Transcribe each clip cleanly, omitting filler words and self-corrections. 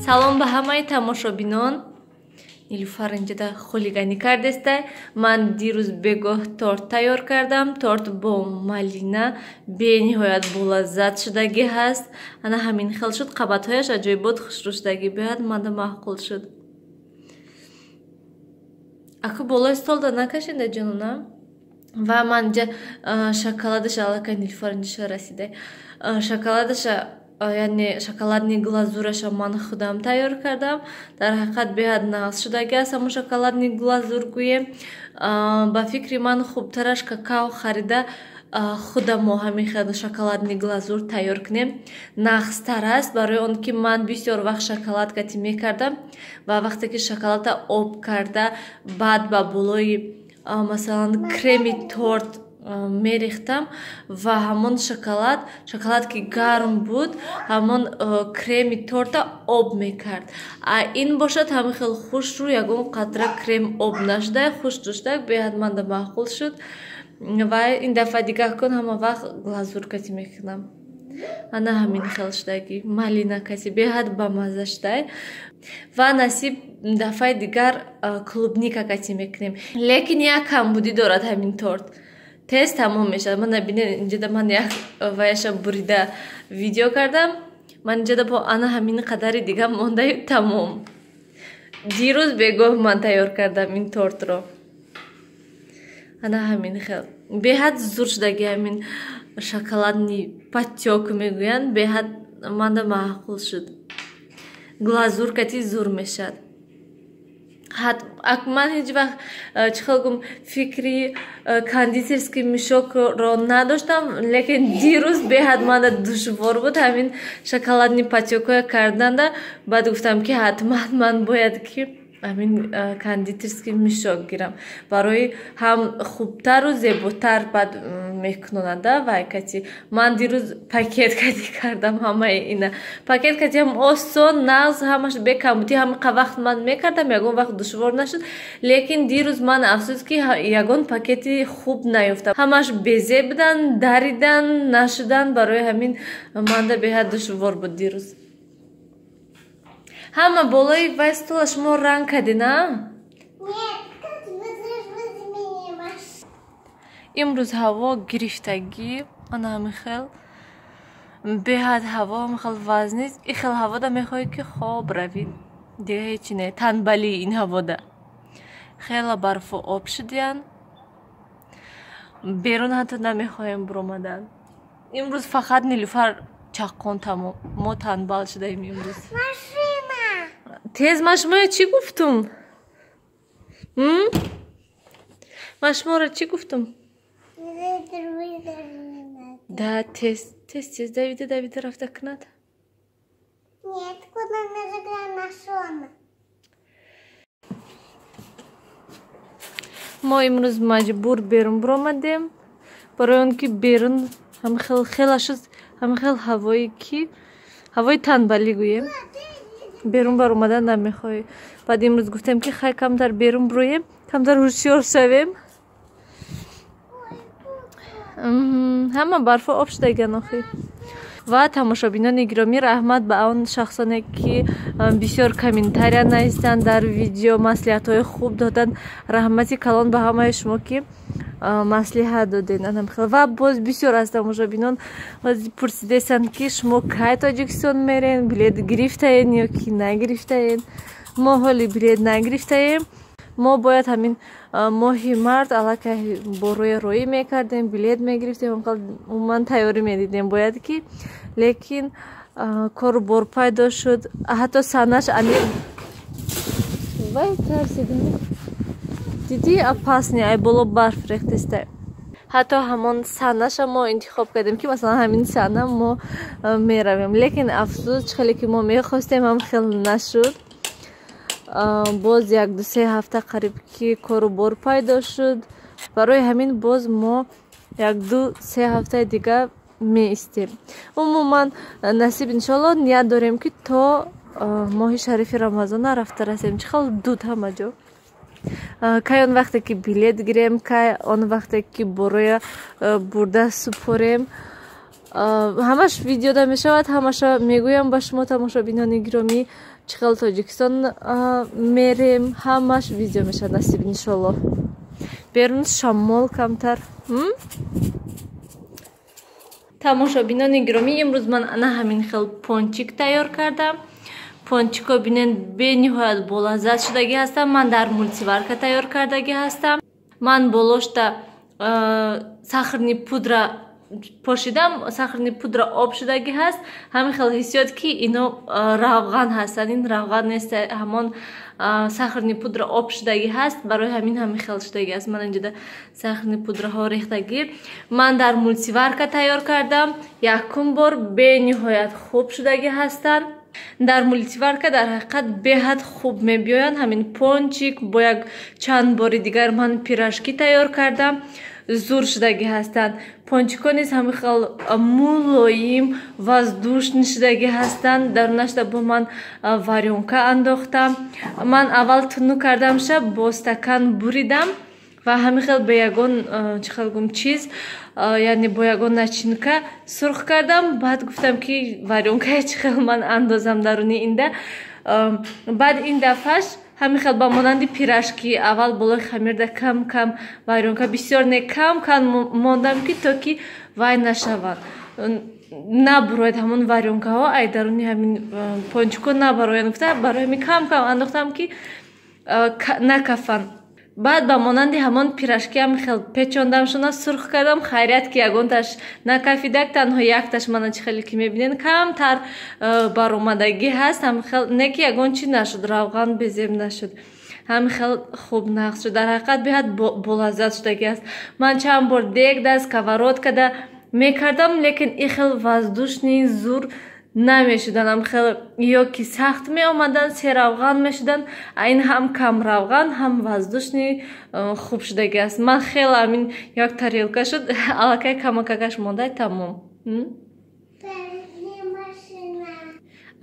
салом ба ҳамаи тамошобинон. Нилуфар инҷода хулиганӣ кардестай. Ман дирӯз бегоҳ торт тайёр кардам. Торт бо малина бениҳоят болаззат шудагӣ ҳаст. Ана ҳамин хел шуд. қабатҳояш аҷоибот хушрӯшдагӣ беҳад манда маъқул шуд. Аку болои столда накашида ҷонона. Ва ман инҷа шоколадаша аллакай Нилуфар инҷоша расидай. Шоколадаша яъне шоколадни глазураша ман худам тайёр кардам. Дар ҳақиқат беҳад нағз шудагӣ аст ҳамон шоколадни глазур гӯем. Ба фикри ман хубтараш какао харида худам мо ҳамин хел шоколадни глазур тайёр кунем. Нағзтар аст, барои он ки ман бисёр вақт шоколад катӣ мекардам ва вақте ки шоколада об карда баъд ба болои масалан креми торт мерехтам ва ҳамон шоколад ки гарм буд ҳамон креми торта об мекард. Ин бошад ҳамин хел хушрӯ ягон қатра крем об нашуда хушрӯшдаг беҳад манда маъқул шуд. Ва ин дафъа дигар кун ҳама вақт глазур катӣ мекунам. Ана ҳамин хел шудагӣ малина катӣ беҳад бамаза шудай. Ва насиб дафъаи дигар клубника катӣ мекунем. Лекин як камбудӣ дорад ҳамин торт. Тез тамом мешавад. Мана бинед инҷода ман як ваяша бурида видео кардам. Ман инҷода бо ана ҳамин қадари дига мондаи тамом. Дирӯз бегоҳ ман тайёр кардам ин тортро. Ана ҳамин хел беҳад зур шудагӣ ҳамин шоколадни патёк мегӯянд беҳад манда маъқул шуд. Глазур кати зур мешавад. Ман ҳеҷ вақт чӣ хел гум фикри кондитерский мишокро надоштам, лекин дирӯз беҳад манда душвор буд ҳамин шоколадни патёкҳоя карданда. Баъд гуфтам ки ҳатман ман бояд ки ҳамин кондитерский мишок гирам. Барои ҳам хубтару зеботар баъд мекунонада вай кати. Ман дирӯз пакет кати кардам ҳамаи ина. Пакет кати ҳам осон, нағз, ҳамаш бе камбудӣ ҳамақа вақт ман мекардам, ягон вақт душвор нашуд. Лекин дирӯз ман афсӯс ки ягон пакети хуб наёфтам. Ҳамаш безе будан, даридан, нашудан, барои ҳамин манда беҳад душвор буд дирӯз. Ҳама болои вай стола шумо ранг кардина? Имрӯз ҳаво гирифтагӣ, ана ҳамин хел беҳад ҳаво ҳамин хел вазнист. Ин хел ҳавода мехоҳӣ ки хоб равӣ. Дига ҳечи не, танбалӣ ин ҳавода. Хела барфу об шудиян. Берун ҳатто намехоҳем биромадан. Имрӯз фақат Нилуфар чаққон тамом. Мо танбал шудаем имрӯз. Тез ман шуморо чӣ гуфтум? Ман шуморо чӣ гуфтум? Да, тез Давида рафта кунад. Нет, куда нажигай на сон. Мо имрӯз маҷбур берун биромадем, барои он ки берун ҳамин хела шуд, ҳамин хел ҳавои танбалӣ гӯем. Берун баромадан намехоҳӣ. Баъд имрӯз гуфтем ки хай камтар берун бироем, камтар ҳушёр шавем. Ҳама барфо об шудаган охӣ. Ва тамошобинони гиромӣ, раҳмат ба он шахсоне ки бисёр комментария нависанд, дар видео маслиҳатҳои хуб доданд. Раҳмати калон ба ҳамаи шумо ки маслиҳат додед. Ва боз бисёр аз тамошобинон пурсидесанд ки шумо кай Тоҷикистон мерен, билет гирифтаен ё ки нагирифтаен. Мо ҳоли билет нагирифтаем. Мо бояд ҳамин моҳи март аллакай бо роӣ мекардем, билет мегирифтем, умуман тайёрӣ медидем бояд ки. Лекин кору борпайдо шуд. Ҳатто санаш амир вай тарсидам. Дидӣ опасне, ай боло барф рехтестай. Ҳатто ҳамон санаша мо интихоб кардем ки масалан ҳамин сана мо меравем. Лекин афсӯс чӣ хеле ки мо мехостем ҳам хел нашуд. Боз 1-2 ҳафта қариб ки кору бор пайдо шуд. Барои ҳамин боз мо 1-2 ҳафтаи дига меистем. Умуман насиб иншоалло ният дорем ки то моҳи шарифи рамазона рафта расем. Чӣ хел дуд ҳама ҷо. Кай он вақте ки билет гирем, кай он вақте ки бороя бурда супорем. ҳамаш видеода мешавад, ҳамаша мегӯям ба шумо тамошобинони гиромӣ, чихел Тоҷикистон мерем, ҳамаш видео мешавад насиб иншоллоҳ. Берун шамол камтар. тамошобинони гиромӣ, имрӯз ман ана ҳамин хел пончик тайёр кардам. пончико бинен бениҳоят болаззат шудагӣ ҳастам. Ман дар мултиварка тайёр кардагӣ ҳастам. Ман болошта сахарни пудра пошидам, сахарни пудра об шудагӣ ҳаст. ҳамин хел ҳиссиёт ки ино равған ҳастанд. ин равған нест, ҳамон сахарни пудра об шудагӣ ҳаст. барои ҳамин ҳамин хел шудагӣ аст. ман инҷода сахарни пудраҳо рехтагӣ ман дар мултиварка тайёр кардам. якум бор бениҳоят хуб шудагӣ ҳастанд. дар мултиварка дар ҳақиқат беҳад хуб мебиёянд. ҳамин пончик бо як чанд бори дигар ман пирашки тайёр кардам. зур шудагӣ ҳастанд. пончико низ ҳамин хел мулоим воздушни шудагӣ ҳастанд. дарунашда бо ман варёнка андохтам. ман аввал тунук кардамша бо стакан буридам ва ҳамин хел ба ягон чихелгум чиз, яъне бо ягон начинка сурх кардам. баъд гуфтам ки варёнкае чихел ман андозам даруни инда. баъд ин дафъаш ҳамин хел ба монанди пирашки аввал болои хамирда кам кам варёнка бисёр не кам кам мондам ки то ки вай нашавад, набурояд ҳамон варёнкаҳо ай даруни ҳамин пончико набароянд. гуфта барои ҳамин кам кам андохтам ки накафанд. баъд ба монанди ҳамон пирашки ҳамин хел печондам шуна сурх кардам. хайрият ки ягонташ накафидак, танҳо якташ мана чӣ хеле ки мебинед камтар баромадагӣ ҳаст. ҳамин хел не ки ягон чӣ нашуд, равған безеб нашуд, ҳамин хел хуб нақш шуд. дар ҳақиқат беҳад болаззат шудагӣ аст. ман чанд бор дег да сковородкада мекардам, лекин ин хел воздушни зур намешуданд. ҳам хел ё ки сахт меомаданд, серавған мешуданд. ин ҳам камравған, ҳам воздушни хуб шудагӣ аст. ман хеле ҳамин як тарелка шуд, аллакай камакакаш мондай тамом.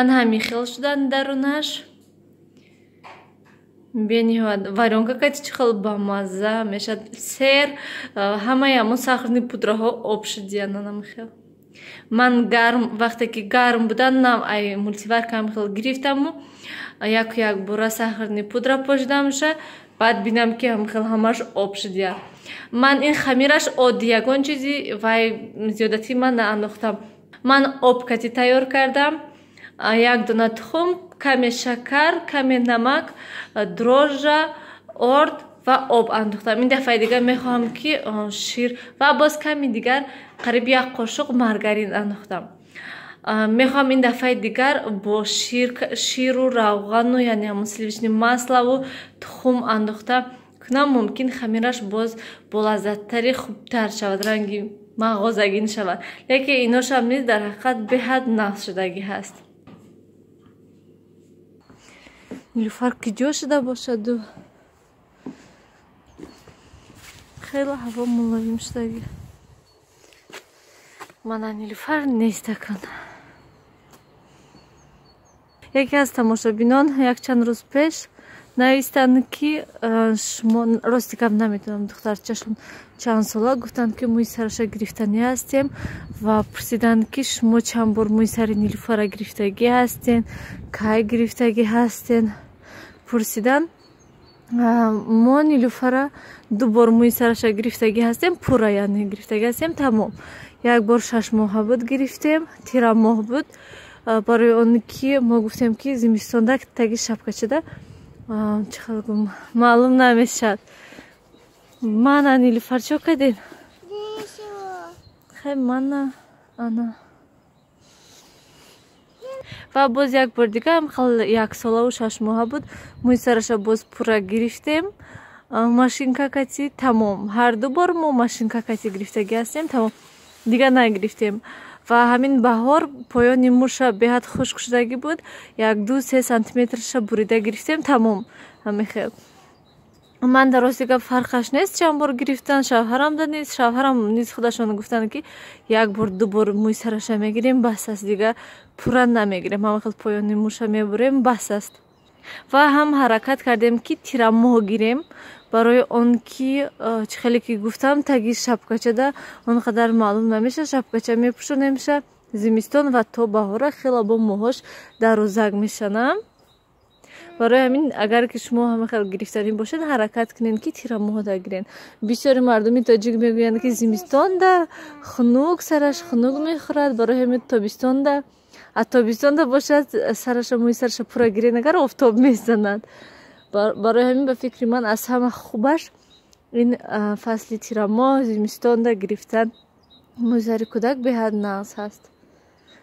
ан ҳамин хел шуданд дарунаш. бениҳоят варёнка кати чӣ хел бамазза мешад. сер ҳамаи ҳамон сахарни пудраҳо об шудиянд. ҳамин хел ман гарм вақте ки гарм буданд нам ай мултиварка ҳамин хел гирифтаму як бора сахарни пудра пошидамша. баъд бинам ки ҳамин хел ҳамаш об шудиянд. ман ин хамираш оддӣ ягон чизи вай зиёдатӣ ман наандохтам. ман об кати тайёр кардам. як дона тухм, каме шакар, каме намак, дрожжа, орд ва об андохтам. ин дафъаи дигар мехоҳам ки шир ва боз ками дигар қариб як қошуқ маргарин андохтам. мехоҳам ин дафъаи дигар бо ширу равғану яъне ҳамон сливични маславу тухм андохта кунам. мумкин хамираш боз болаззаттари хубтар шавад, ранги мағозагин шавад. лекин иношам низ дар ҳақиқат беҳад нақш шудагӣ ҳаст. нилуфар киҷо шуда бошаду хеле ҳаво мулоим шудагӣ. мана нилуфар нестакан. яке аз тамошобинон якчанд рӯз пеш навистанд ки шумо рости гап наметонам духтарчашон чанд сола гуфтанд ки мӯи сараша гирифтанӣ ҳастем ва пурсиданд ки шумо чанд бор мӯи сари нилуфара гирифтагӣ ҳастен, кай гирифтагӣ ҳастен пурсиданд. мо нилуфара ду бор мӯи сараша гирифтагӣ ҳастем, пурра яъне гирифтагӣ ҳастем тамом. як бор 6 моҳа буд гирифтем, тира моҳ буд. барои он ки мо гуфтем ки зимистонда таги шапкачада чӣ хел гум маълум намешад. мана нилуфар чо кардем? хай мана ана ва боз як бор дигар ҳам хел 1 солаву 6 моҳа буд. мӯи сараша боз пурра гирифтем. машинка кати тамом. ҳарду бор мо машинка кати гирифтагӣ ҳастем тамом. дигар нагирифтем. ва ҳамин баҳор поёни мӯша беҳад хушк шудагӣ буд. 1-2-3 сантиметрша бурида гирифтем тамом. ҳамин хел ман дар рости гап фарқаш нест чанд бор гирифтан. шавҳарамда низ шавҳарам низ худашон гуфтанд ки як бор ду бор мӯи сараша мегирем бас аст, дигар пурра намегирем. ҳамин хел поёни мӯша мебурем бас аст. ва ҳам ҳаракат кардем ки тирамоҳ гирем барои он ки чӣ хеле ки гуфтам таги шапкачада он қадар маълум намешавад. Шапкача мепӯшонем ша зимистон ва то баҳора хеле бо моҳош дару заг мешанам. барои ҳамин агар ки шумо ҳама хел гирифтанӣ бошед ҳаракат кунед ки тирамоҳда гирен. Бисёри мардуми тоҷик мегӯянд ки зимистонда хунук сараш хунук мехӯрад, барои ҳамин тобистонда тобистонда бошад сараша мӯи сараша пурра гирен агар офтоб мезанад. барои ҳамин ба фикри ман аз ҳама хубаш ин фасли тирамоҳ зимистонда гирифтан мӯи сари кӯдак беҳад нағз ҳаст.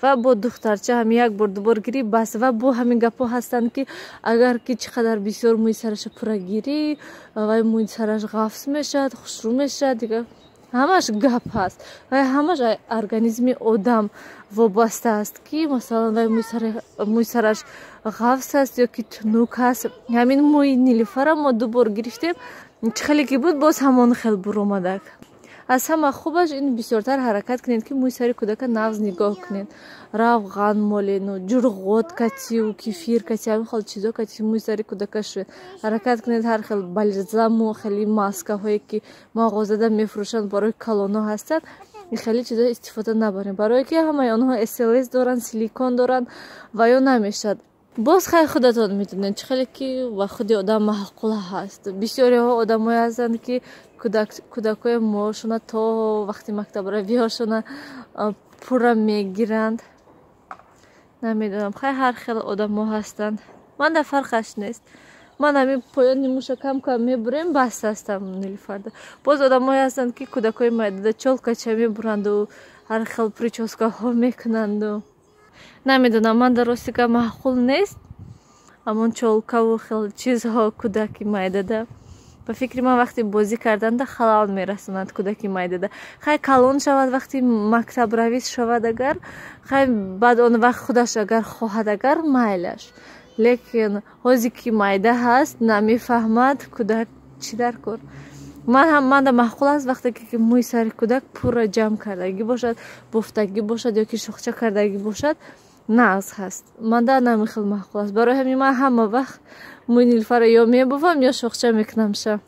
ва бо духтарча ҳам як бор дубор гирӣ бас. ва бо ҳамин гапҳо ҳастанд ки агар ки чӣ қадар бисёр мӯи сараша пурра гирӣ вай мӯи сараш ғафс мешавад, хушрӯ мешавад. Дигар ҳамаш гап ҳаст. вай ҳамаш организми одам вобаста аст ки масалан вай мӯи сараш ғафс аст ё ки тунук аст. ҳамин мӯи нилифара мо ду бор гирифтем, чӣ хеле ки буд боз ҳамон хел буромадак. аз ҳама хубаш ин бисёртар ҳаракат кунед ки мӯи сари кӯдака нағз нигоҳ кунед. равған молену ҷурғот кативу кефир кати ҳамин хел чизо кати мӯи сари кӯдака шӯед. ҳаракат кунед ҳар хел балзаму хеле маскаҳое ки мағозада мефурӯшанд барои калоно ҳастанд хеле чизо истифода набарем, барое ки ҳамаи онҳо SLS доранд, силикон доранд ва ё намешад. боз хай худатон медонед чӣ хеле ки ба худи одам маъқул ҳаст. бисёриҳо одамое ҳастанд ки кӯдакои моашона то вақти мактабравиҳошона пурра мегиранд. намедонам, хай ҳар хел одамо ҳастанд. манда фарқаш нест. ман ҳамин поёни мӯша кам кам мебурем бас ҳастам нилифарда. боз одамое ҳастанд ки кӯдакои майдада чолкача мебуранду ҳар хел прическаҳо мекунанду намедонам, ман дар ростика маъқул нест ҳамон чолкаву хел чизҳо кӯдаки майдада. ба фикри ман вақти бозӣ карданда халал мерасонад кӯдаки майдада. хай калон шавад вақти мактабравӣ шавад агар хай баъд он вақт худаш агар хоҳад агар майлаш. лекин ҳози ки майда ҳаст намефаҳмад кӯдак чӣ дар кор. манда маъқул аст вақте ки мӯи сари кӯдак пурра ҷамъ кардагӣ бошад, бофтагӣ бошад ё ки шухча кардагӣ бошад нағз ҳаст. манда намихел маъқул аст. барои ҳамин ман ҳама вақт мӯи нилфара ё мебувам ё шухча мекунам ша.